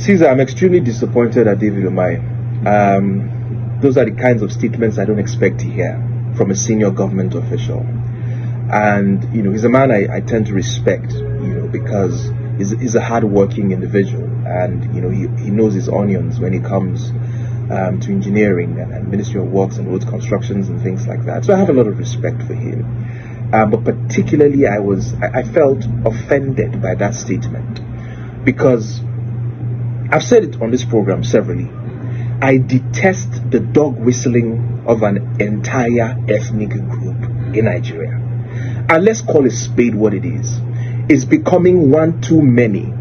Caesar, I'm extremely disappointed at David Umahi. Those are the kinds of statements I don't expect to hear from a senior government official. And, he's a man I tend to respect, because he's a hard-working individual. And, he knows his onions when it comes to engineering and Ministry of Works and roads constructions and things like that. So I have a lot of respect for him. But particularly, I felt offended by that statement, because I've said it on this program severally. I detest the dog whistling of an entire ethnic group in Nigeria. And let's call a spade what it is. It's becoming one too many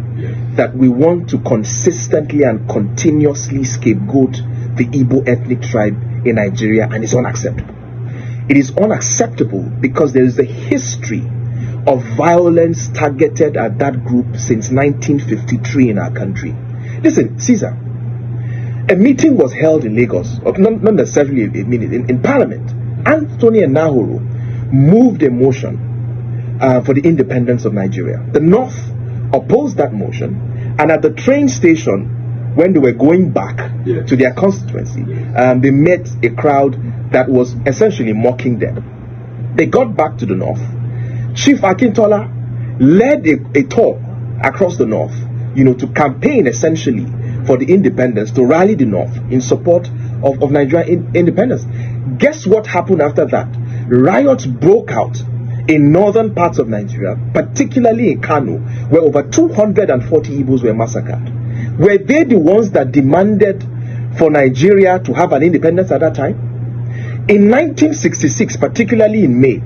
that we want to consistently and continuously scapegoat the Igbo ethnic tribe in Nigeria, and it's unacceptable. It is unacceptable because there is a history of violence targeted at that group since 1953 in our country. Listen, Caesar, a meeting was held in Lagos, not necessarily a meeting, in Parliament. Anthony Nahoro moved a motion for the independence of Nigeria. The North opposed that motion, and at the train station, when they were going back to their constituency, they met a crowd that was essentially mocking them. They got back to the North. Chief Akintola led a tour across the North, to campaign essentially for the independence, to rally the North in support of Nigerian independence. Guess what happened after that? Riots broke out in northern parts of Nigeria, particularly in Kano, where over 240 Igbos were massacred. Were they the ones that demanded for Nigeria to have an independence at that time? In 1966, particularly in May,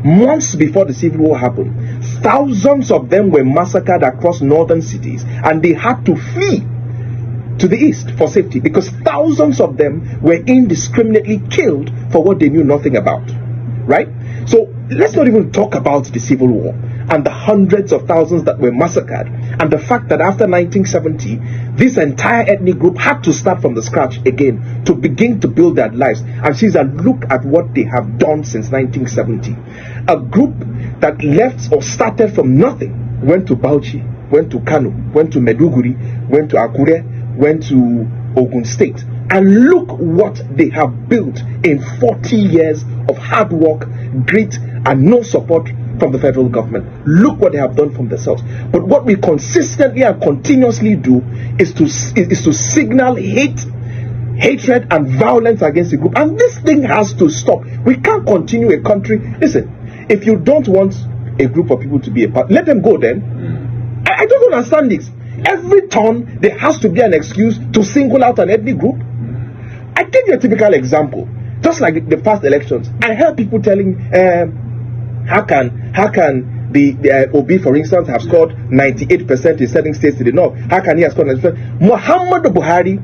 months before the Civil War happened, thousands of them were massacred across northern cities, and they had to flee to the east for safety, because thousands of them were indiscriminately killed for what they knew nothing about. Right? So let's not even talk about the Civil War and the hundreds of thousands that were massacred, and the fact that after 1970, this entire ethnic group had to start from the scratch again to begin to build their lives. And Caesar, look at what they have done since 1970. A group that left or started from nothing, went to Bauchi, went to Kano, went to Meduguri, went to Akure, went to Ogun State, and look what they have built in 40 years of hard work, grit, and no support from the federal government. Look what they have done from themselves. But what we consistently and continuously do is to signal hatred and violence against the group, and this thing has to stop. We can't continue a country. Listen, if you don't want a group of people to be a part, let them go then. I don't understand this. Every turn there has to be an excuse to single out an ethnic group. I give you a typical example. Just like the past elections, I heard people telling, how can the Obi, for instance, have scored 98% in certain states to the north? How can he have scored 90%? Muhammadu Buhari,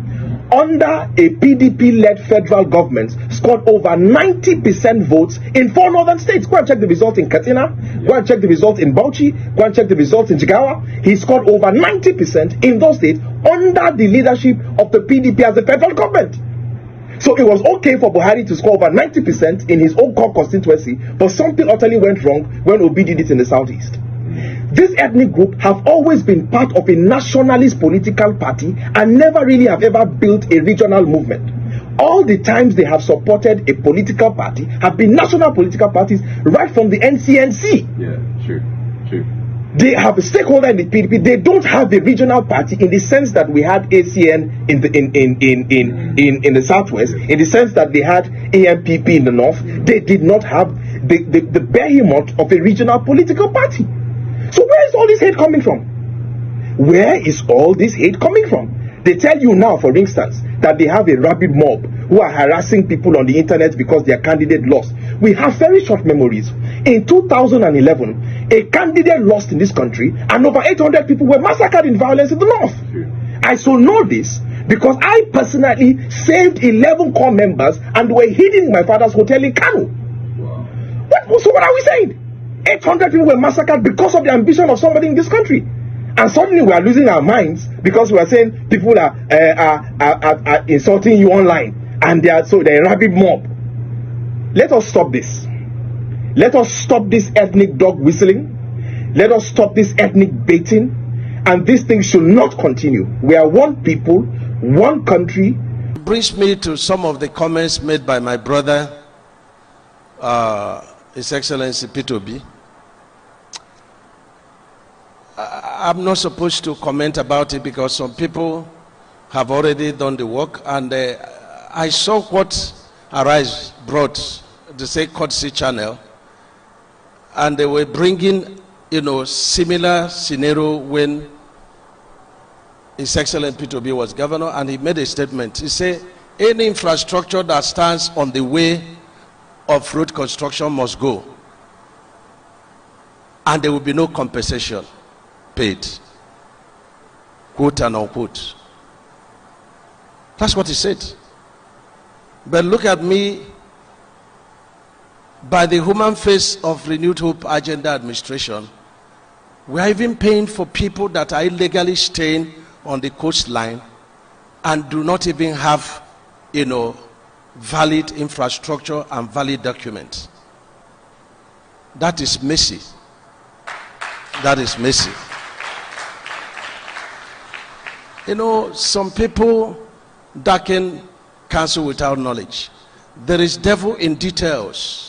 under a PDP-led federal government, scored over 90% votes in 4 northern states. Go and check the result in Katsina. Go and check the result in Bauchi. Go and check the result in Jigawa. He scored over 90% in those states under the leadership of the PDP as the federal government. So it was okay for Buhari to score over 90% in his own core constituency, but something utterly went wrong when Obi did it in the southeast. This ethnic group have always been part of a nationalist political party and never really have ever built a regional movement. All the times they have supported a political party have been national political parties, right from the NCNC. Yeah, true. They have a stakeholder in the PDP. They don't have a regional party in the sense that we had ACN in the southwest, in the sense that they had AMPP in the north. They did not have the behemoth of a regional political party. So where is all this hate coming from? Where is all this hate coming from? They tell you now, for instance, that they have a rabid mob who are harassing people on the internet because their candidate lost. We have very short memories. In 2011, a candidate lost in this country, and over 800 people were massacred in violence in the north. I so know this because I personally saved 11 core members and were hidden in my father's hotel in Kano. So what are we saying? 800 people were massacred because of the ambition of somebody in this country. And suddenly we are losing our minds because we are saying people are insulting you online, and they're a rabid mob. Let us stop this. Let us stop this ethnic dog whistling. Let us stop this ethnic baiting, And this thing should not continue. We are one people, one country. It brings me to some of the comments made by my brother, His Excellency Peter Obi. I'm not supposed to comment about it because some people have already done the work, and I saw what Arise brought, the say courtesy channel, and they were bringing, similar scenario when His Excellency Peter Obi was governor, and he made a statement. He said, any infrastructure that stands on the way of road construction must go, and there will be no compensation paid, quote and unquote. That's what he said. But look at me, by the human face of Renewed Hope Agenda Administration, we are even paying for people that are illegally staying on the coastline and do not even have, valid infrastructure and valid documents. That is messy. That is messy. Some people darken counsel without knowledge. There is devil in details.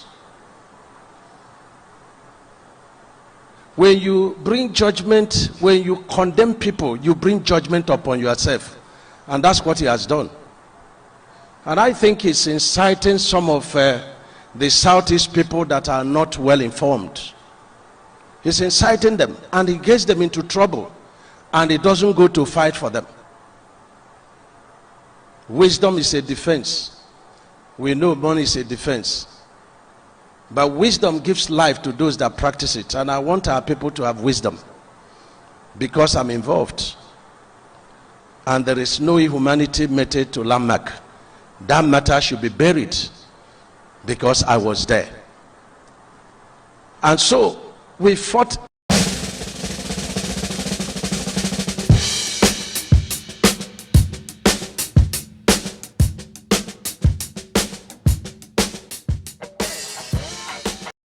When you bring judgment, when you condemn people, you bring judgment upon yourself. And that's what he has done. And I think he's inciting some of the Southeast people that are not well informed. He's inciting them, and he gets them into trouble, and he doesn't go to fight for them. Wisdom is a defense. We know money is a defense. But wisdom gives life to those that practice it. And I want our people to have wisdom, because I'm involved. And there is no inhumanity meted to landmark. That matter should be buried, because I was there. And so we fought